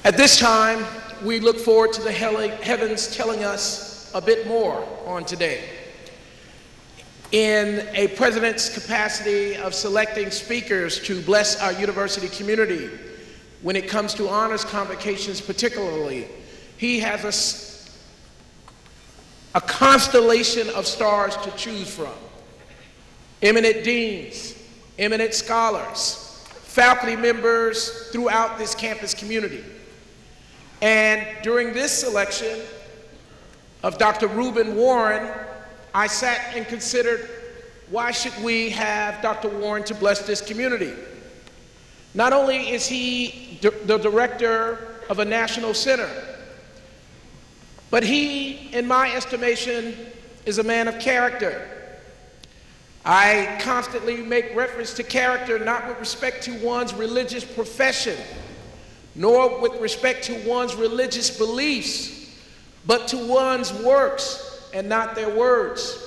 At this time, we look forward to the heavens telling us a bit more on today. In a president's capacity of selecting speakers to bless our university community, when it comes to honors convocations particularly, he has a constellation of stars to choose from. Eminent deans, eminent scholars, faculty members throughout this campus community. And during this selection of Dr. Rueben Warren, I sat and considered, why should we have Dr. Warren to bless this community? Not only is he the director of a national center, but he, in my estimation, is a man of character. I constantly make reference to character, not with respect to one's religious profession, nor with respect to one's religious beliefs, but to one's works and not their words.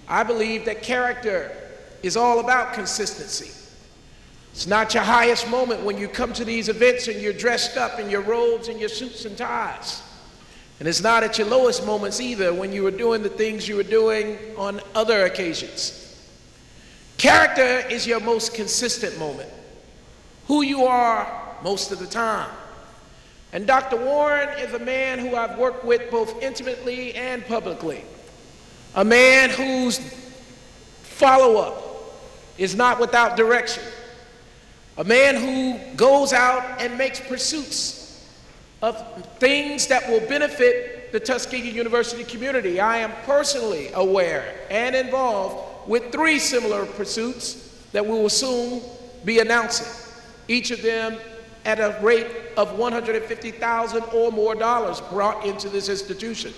I believe that character is all about consistency. It's not your highest moment when you come to these events and you're dressed up in your robes and your suits and ties. And it's not at your lowest moments either when you were doing the things you were doing on other occasions. Character is your most consistent moment, who you are most of the time. And Dr. Warren is a man who I've worked with both intimately and publicly. A man whose follow-up is not without direction. A man who goes out and makes pursuits of things that will benefit the Tuskegee University community. I am personally aware and involved with 3 similar pursuits that we will soon be announcing, each of them at a rate of $150,000 or more brought into this institution.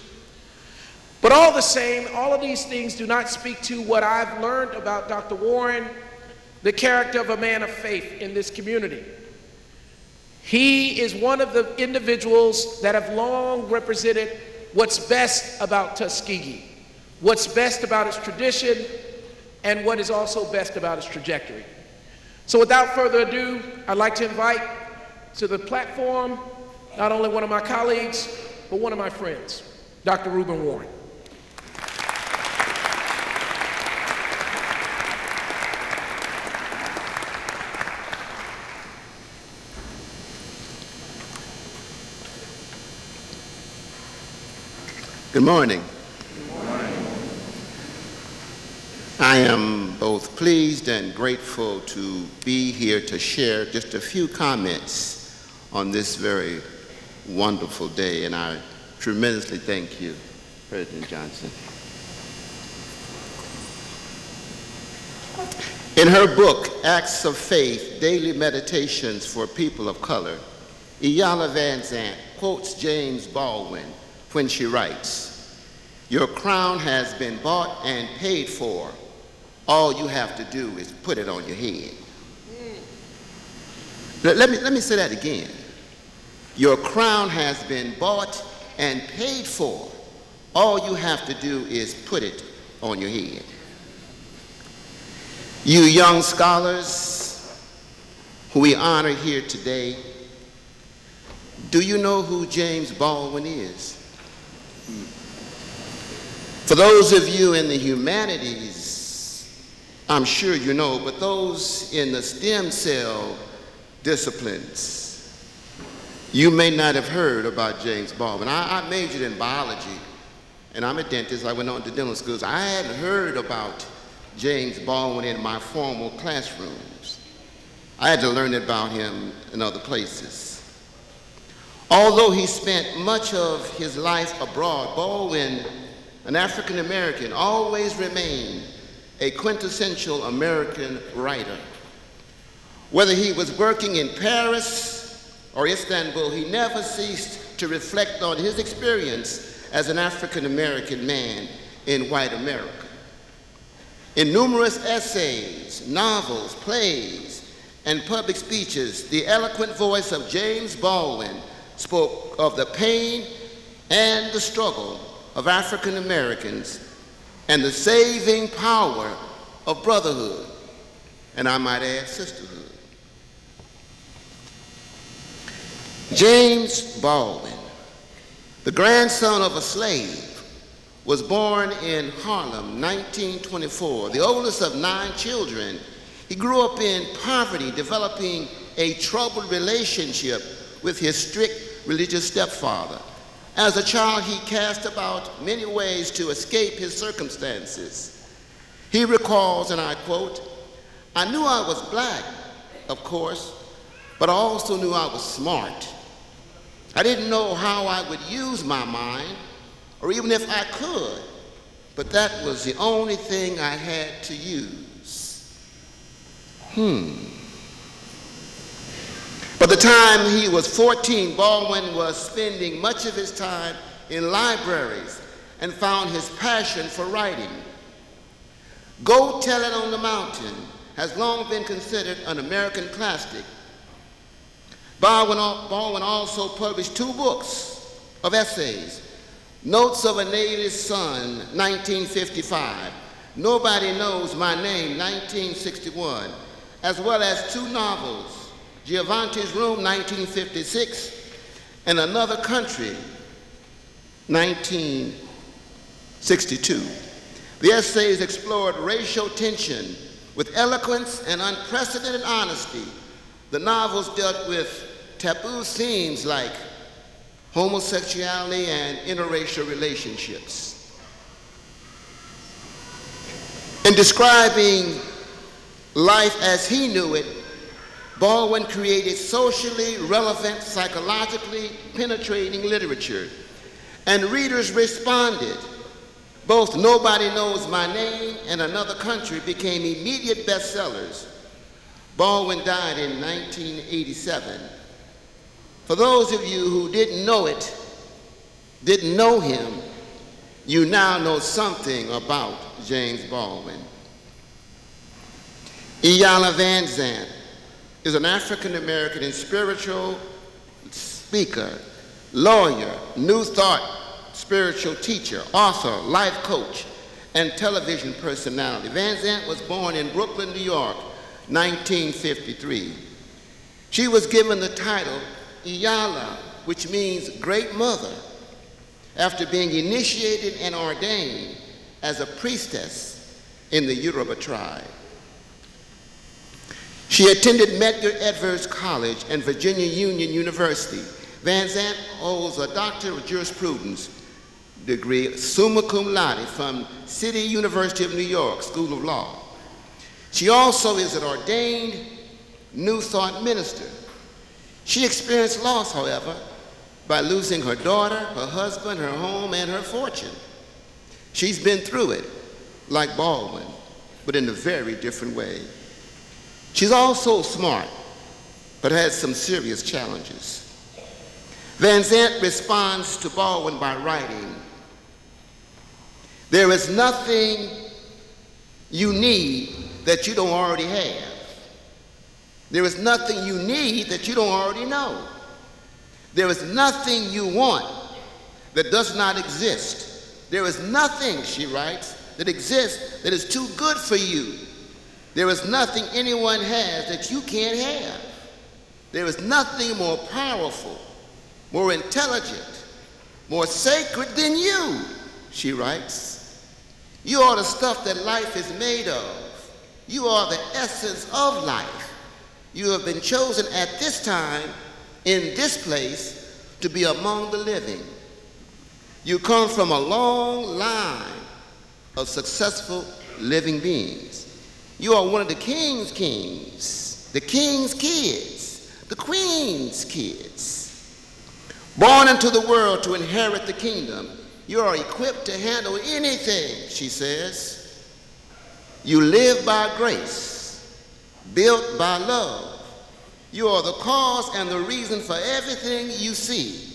But all the same, all of these things do not speak to what I've learned about Dr. Warren, the character of a man of faith in this community. He is one of the individuals that have long represented what's best about Tuskegee, what's best about its tradition, and what is also best about its trajectory. So without further ado, I'd like to invite to the platform not only one of my colleagues, but one of my friends, Dr. Rueben Warren. Good morning. Good morning. I am both pleased and grateful to be here to share just a few comments on this very wonderful day, and I tremendously thank you, President Johnson. In her book, Acts of Faith, Daily Meditations for People of Color, Iyanla Vanzant quotes James Baldwin when she writes, "Your crown has been bought and paid for. All you have to do is put it on your head." Let me say that again. Your crown has been bought and paid for. All you have to do is put it on your head. You young scholars who we honor here today, do you know who James Baldwin is? For those of you in the humanities, I'm sure you know, but those in the stem cell disciplines, you may not have heard about James Baldwin. I majored in biology, and I'm a dentist. I went on to dental schools. I hadn't heard about James Baldwin in my formal classrooms. I had to learn about him in other places. Although he spent much of his life abroad, Baldwin, an African American, always remained a quintessential American writer. Whether he was working in Paris or Istanbul, he never ceased to reflect on his experience as an African American man in white America. In numerous essays, novels, plays, and public speeches, the eloquent voice of James Baldwin spoke of the pain and the struggle of African Americans and the saving power of brotherhood, and I might add sisterhood. James Baldwin, the grandson of a slave, was born in Harlem, 1924, the oldest of 9 children. He grew up in poverty, developing a troubled relationship with his strict religious stepfather. As a child, he cast about many ways to escape his circumstances. He recalls, and I quote, "I knew I was black, of course, but I also knew I was smart. I didn't know how I would use my mind, or even if I could, but that was the only thing I had to use." By the time he was 14, Baldwin was spending much of his time in libraries and found his passion for writing. Go Tell It on the Mountain has long been considered an American classic. Baldwin also published 2 books of essays: Notes of a Native Son, 1955, Nobody Knows My Name, 1961, as well as 2 novels, Giovanni's Room, 1956, and Another Country, 1962. The essays explored racial tension with eloquence and unprecedented honesty. The novels dealt with taboo themes like homosexuality and interracial relationships. In describing life as he knew it, Baldwin created socially relevant, psychologically penetrating literature, and readers responded. Both Nobody Knows My Name and Another Country became immediate bestsellers. Baldwin died in 1987. For those of you who didn't know him, you now know something about James Baldwin. Iyanla Vanzant is an African-American and spiritual speaker, lawyer, New Thought spiritual teacher, author, life coach, and television personality. Vanzant was born in Brooklyn, New York, 1953. She was given the title Iyanla, which means Great Mother, after being initiated and ordained as a priestess in the Yoruba tribe. She attended Medgar Evers College and Virginia Union University. Vanzant holds a Doctor of Jurisprudence degree, summa cum laude, from City University of New York School of Law. She also is an ordained New Thought minister. She experienced loss, however, by losing her daughter, her husband, her home, and her fortune. She's been through it, like Baldwin, but in a very different way. She's also smart, but has some serious challenges. Vanzant responds to Baldwin by writing, "There is nothing you need that you don't already have. There is nothing you need that you don't already know. There is nothing you want that does not exist. There is nothing," she writes, "that exists that is too good for you. There is nothing anyone has that you can't have. There is nothing more powerful, more intelligent, more sacred than you," she writes. "You are the stuff that life is made of. You are the essence of life. You have been chosen at this time, in this place, to be among the living. You come from a long line of successful living beings. You are one of the king's kings, the king's kids, the queen's kids. Born into the world to inherit the kingdom, you are equipped to handle anything," she says. "You live by grace, built by love. You are the cause and the reason for everything you see.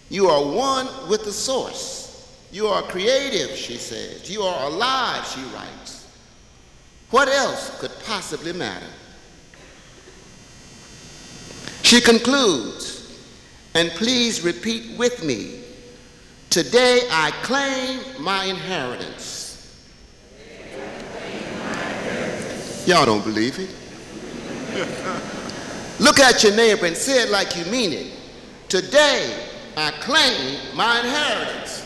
You are one with the source. You are creative," she says. "You are alive," she writes. "What else could possibly matter?" She concludes, and please repeat with me, "Today I claim my inheritance." Y'all don't believe it? Look at your neighbor and say it like you mean it. Today, I claim my inheritance.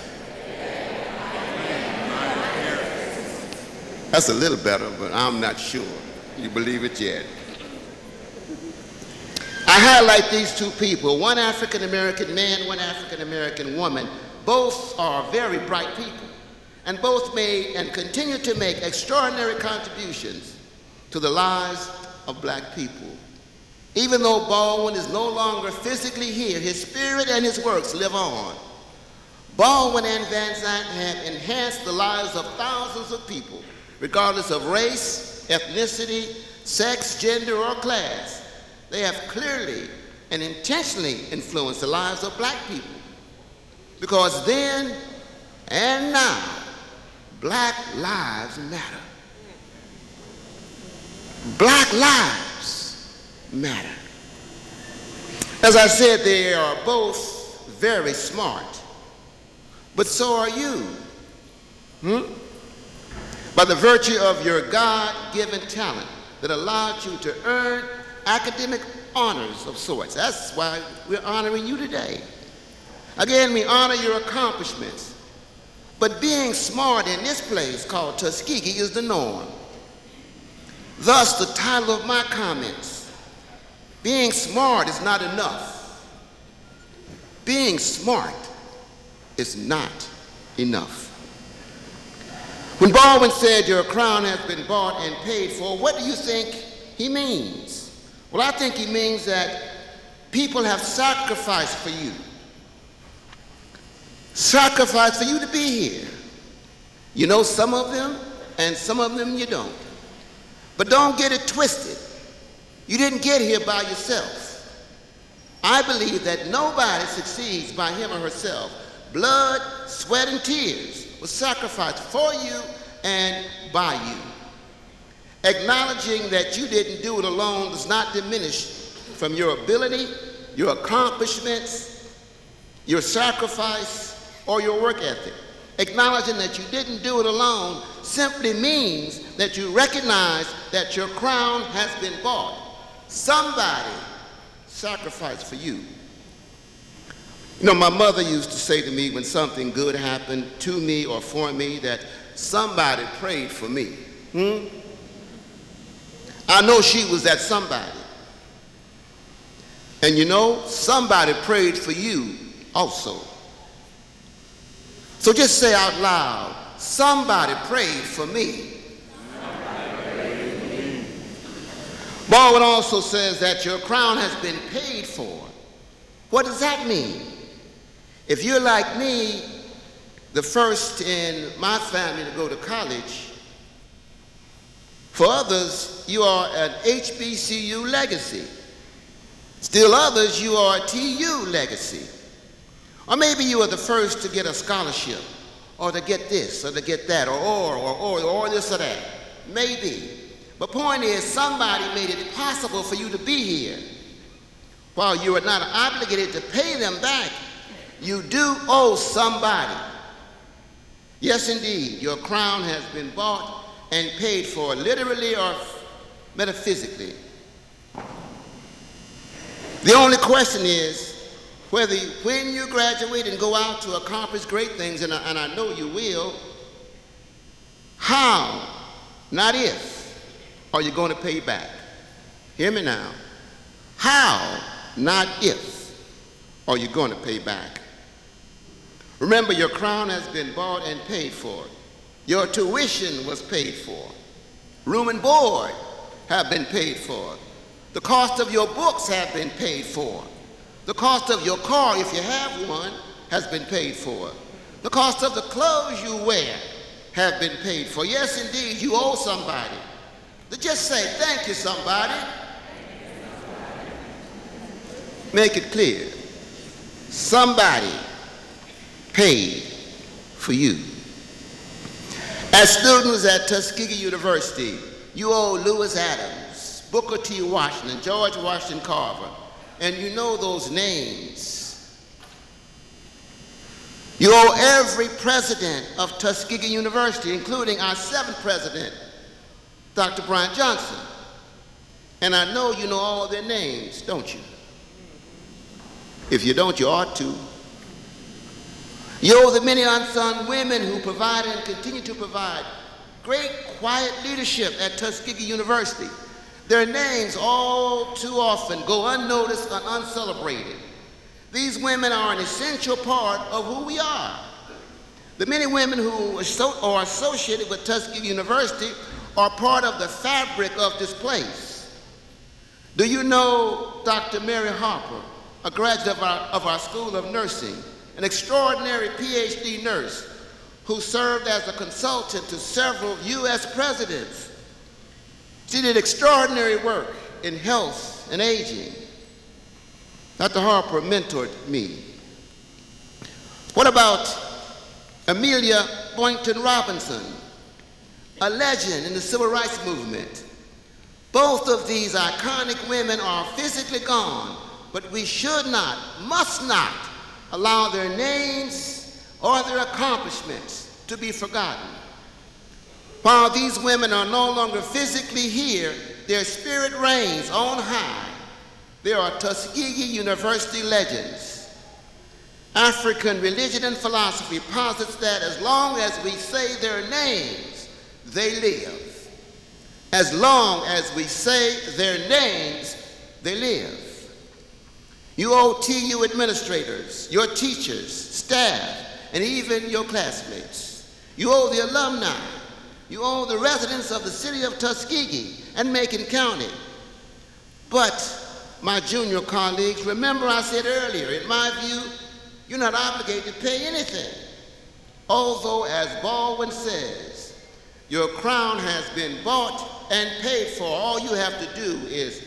That's a little better, but I'm not sure you believe it yet. I highlight these two people, one African-American man, one African-American woman. Both are very bright people, and both made and continue to make extraordinary contributions to the lives of black people. Even though Baldwin is no longer physically here, his spirit and his works live on. Baldwin and Van Zandt have enhanced the lives of thousands of people, regardless of race, ethnicity, sex, gender, or class. They have clearly and intentionally influenced the lives of black people. Because then and now, black lives matter. Black lives matter. As I said, they are both very smart, but so are you. By the virtue of your God-given talent that allowed you to earn academic honors of sorts. That's why we're honoring you today. Again, we honor your accomplishments, but being smart in this place called Tuskegee is the norm. Thus, the title of my comments, being smart is not enough. Being smart is not enough. When Baldwin said your crown has been bought and paid for, what do you think he means? Well, I think he means that people have sacrificed for you. Sacrificed for you to be here. You know some of them, and some of them you don't. But don't get it twisted. You didn't get here by yourself. I believe that nobody succeeds by him or herself. Blood, sweat, and tears was sacrificed for you and by you. Acknowledging that you didn't do it alone does not diminish from your ability, your accomplishments, your sacrifice, or your work ethic. Acknowledging that you didn't do it alone simply means that you recognize that your crown has been bought. Somebody sacrificed for you. You know, my mother used to say to me when something good happened to me or for me that somebody prayed for me. I know she was that somebody. And you know, somebody prayed for you also. So just say out loud, somebody prayed for me. Baldwin also says that your crown has been paid for. What does that mean? If you're like me, the first in my family to go to college, for others, you are an HBCU legacy. Still others, you are a TU legacy. Or maybe you are the first to get a scholarship, or to get this, or to get that, or this or that. Maybe. But point is, somebody made it possible for you to be here. While you are not obligated to pay them back, you do owe somebody. Yes, indeed, your crown has been bought and paid for, literally or metaphysically. The only question is whether when you graduate and go out to accomplish great things, and I know you will, how, not if, are you going to pay back? Hear me now. How, not if, are you going to pay back? Remember, your crown has been bought and paid for. Your tuition was paid for. Room and board have been paid for. The cost of your books have been paid for. The cost of your car, if you have one, has been paid for. The cost of the clothes you wear have been paid for. Yes, indeed, you owe somebody. To just say, thank you, somebody. Make it clear. Somebody paid for you. As students at Tuskegee University, you owe Lewis Adams, Booker T. Washington, George Washington Carver, and you know those names. You owe every president of Tuskegee University, including our 7th president, Dr. Bryant Johnson. And I know you know all their names, don't you? If you don't, you ought to. You owe the many unsung women who provided and continue to provide great quiet leadership at Tuskegee University. Their names all too often go unnoticed and uncelebrated. These women are an essential part of who we are. The many women who are associated with Tuskegee University are part of the fabric of this place. Do you know Dr. Mary Harper, a graduate of our School of Nursing, an extraordinary PhD nurse who served as a consultant to several U.S. presidents? She did extraordinary work in health and aging. Dr. Harper mentored me. What about Amelia Boynton Robinson, a legend in the civil rights movement? Both of these iconic women are physically gone, but we should not, must not, allow their names or their accomplishments to be forgotten. While these women are no longer physically here, their spirit reigns on high. They are Tuskegee University legends. African religion and philosophy posits that as long as we say their names, they live. As long as we say their names, they live. You owe TU administrators, your teachers, staff, and even your classmates. You owe the alumni. You owe the residents of the city of Tuskegee and Macon County. But, my junior colleagues, remember I said earlier, in my view, you're not obligated to pay anything. Although, as Baldwin says, your crown has been bought and paid for. All you have to do is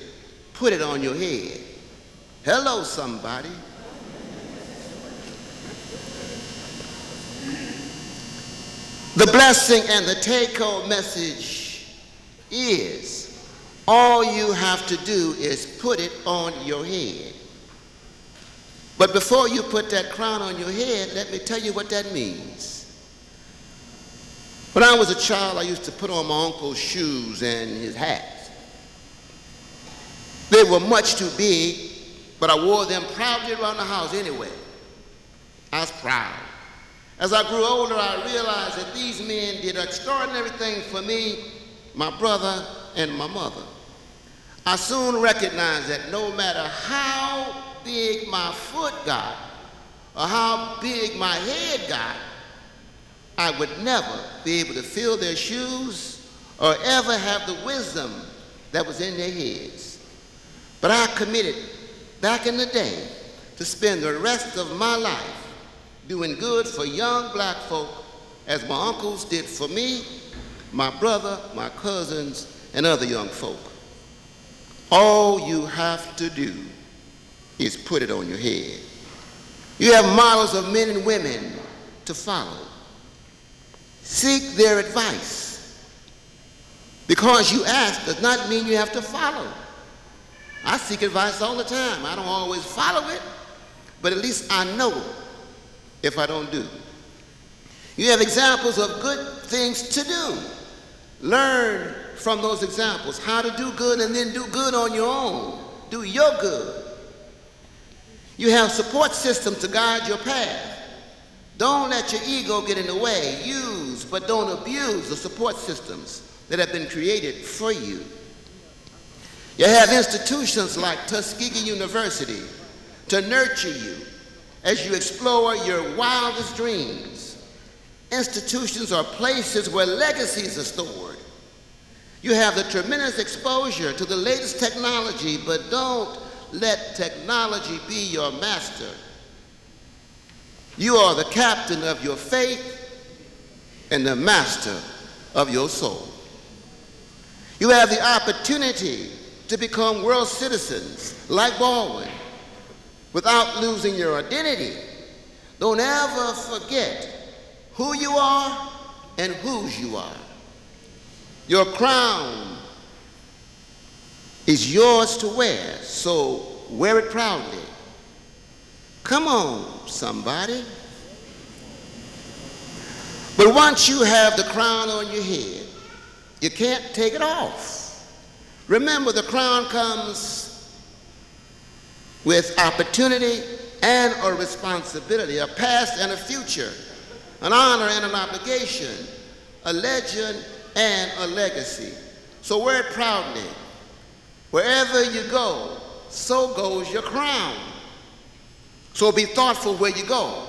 put it on your head. Hello, somebody. The blessing and the take-home message is, all you have to do is put it on your head. But before you put that crown on your head, let me tell you what that means. When I was a child, I used to put on my uncle's shoes and his hats. They were much too big, but I wore them proudly around the house anyway. I was proud. As I grew older, I realized that these men did extraordinary things for me, my brother, and my mother. I soon recognized that no matter how big my foot got or how big my head got, I would never be able to fill their shoes or ever have the wisdom that was in their heads. But I committed back in the day to spend the rest of my life doing good for young black folk as my uncles did for me, my brother, my cousins, and other young folk. All you have to do is put it on your head. You have models of men and women to follow. Seek their advice. Because you ask does not mean you have to follow. I seek advice all the time. I don't always follow it, but at least I know if I don't do. You have examples of good things to do. Learn from those examples how to do good and then do good on your own. Do your good. You have support systems to guide your path. Don't let your ego get in the way. Use, but don't abuse the support systems that have been created for you. You have institutions like Tuskegee University to nurture you as you explore your wildest dreams. Institutions are places where legacies are stored. You have the tremendous exposure to the latest technology, but don't let technology be your master. You are the captain of your faith and the master of your soul. You have the opportunity to become world citizens like Baldwin without losing your identity. Don't ever forget who you are and whose you are. Your crown is yours to wear, so wear it proudly. Come on, somebody. But once you have the crown on your head, you can't take it off. Remember, the crown comes with opportunity and a responsibility, a past and a future, an honor and an obligation, a legend and a legacy. So wear it proudly. Wherever you go, so goes your crown. So be thoughtful where you go.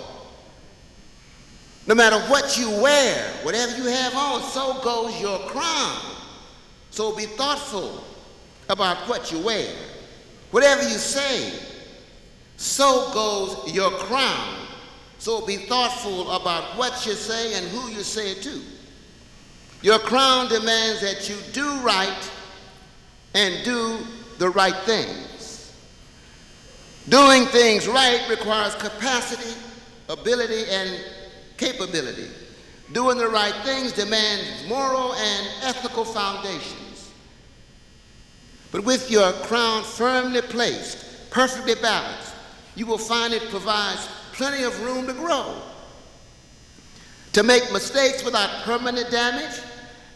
No matter what you wear, whatever you have on, so goes your crown. So be thoughtful about what you wear. Whatever you say, so goes your crown. So be thoughtful about what you say and who you say it to. Your crown demands that you do right and do the right things. Doing things right requires capacity, ability, and capability. Doing the right things demands moral and ethical foundations. But with your crown firmly placed, perfectly balanced, you will find it provides plenty of room to grow, to make mistakes without permanent damage,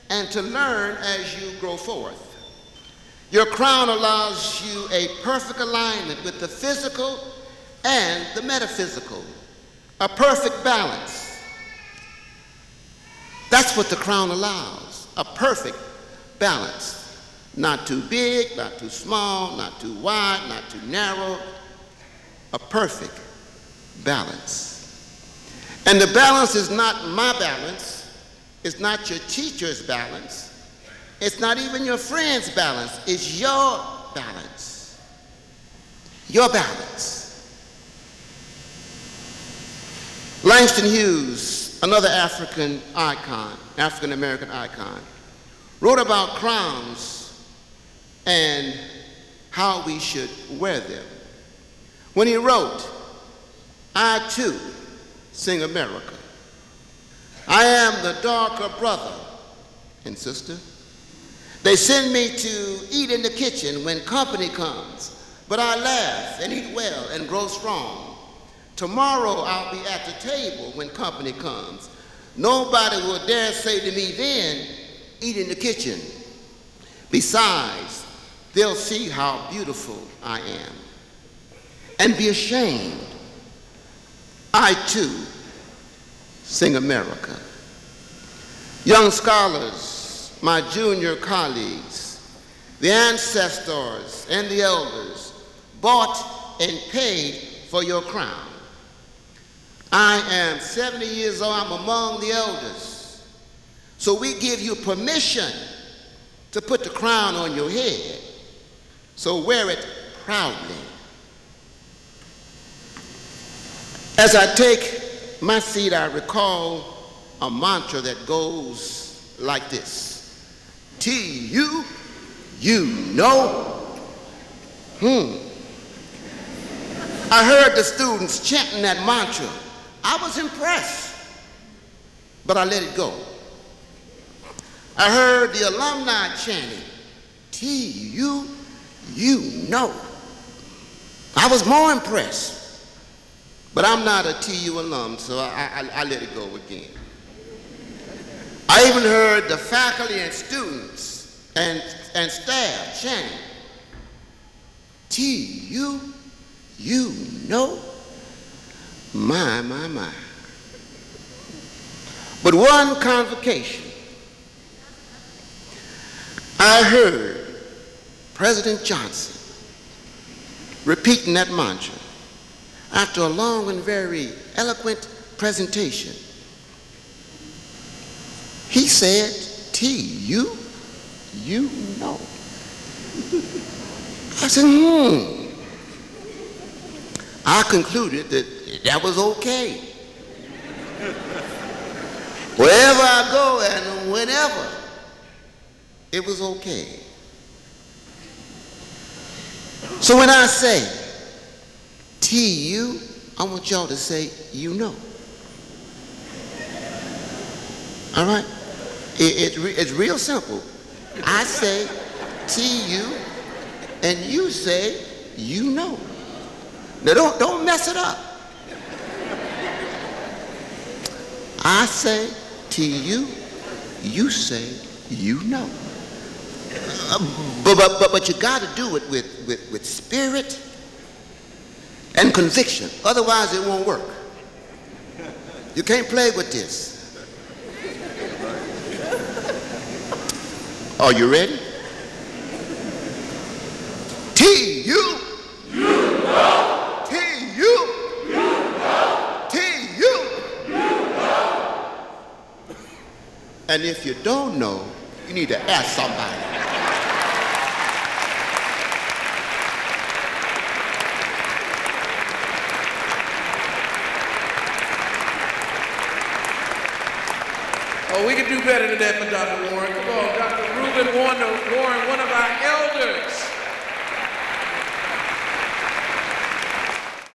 and to learn as you grow forth. Your crown allows you a perfect alignment with the physical and the metaphysical, a perfect balance. That's what the crown allows, a perfect balance. Not too big, not too small, not too wide, not too narrow, a perfect balance. And the balance is not my balance, it's not your teacher's balance, it's not even your friend's balance, it's your balance. Your balance. Langston Hughes, another African icon, African-American icon, wrote about crowns and how we should wear them. When he wrote, "I too sing America. I am the darker brother and sister. They send me to eat in the kitchen when company comes, but I laugh and eat well and grow strong. Tomorrow I'll be at the table when company comes. Nobody will dare say to me then, eat in the kitchen. Besides, they'll see how beautiful I am and be ashamed. I too sing America." Young scholars, my junior colleagues, the ancestors and the elders bought and paid for your crown. I am 70 years old, I'm among the elders. So we give you permission to put the crown on your head. So wear it proudly. As I take my seat, I recall a mantra that goes like this. T-U, you know. I heard the students chanting that mantra. I was impressed, but I let it go. I heard the alumni chanting, T-U, you know. I was more impressed, but I'm not a TU alum, so I let it go again. I even heard the faculty and students and staff chanting, T-U, you know. My, my, my. But one convocation, I heard President Johnson repeating that mantra after a long and very eloquent presentation. He said, T-U, you know. I said, I concluded that was okay. Wherever I go and whenever, it was okay. So when I say T-U, I want y'all to say, you know. All right? It's real simple. I say T-U, and you say, you know. Now don't mess it up. I say T-U, you say, you know. But you got to do it with spirit and conviction. Otherwise, it won't work. You can't play with this. Are you ready? T-U. You know. T-U. You know. T-U. You know. And if you don't know, you need to ask somebody. Oh, we can do better than that for Dr. Warren. Come on, Dr. Rueben Warren, one of our elders.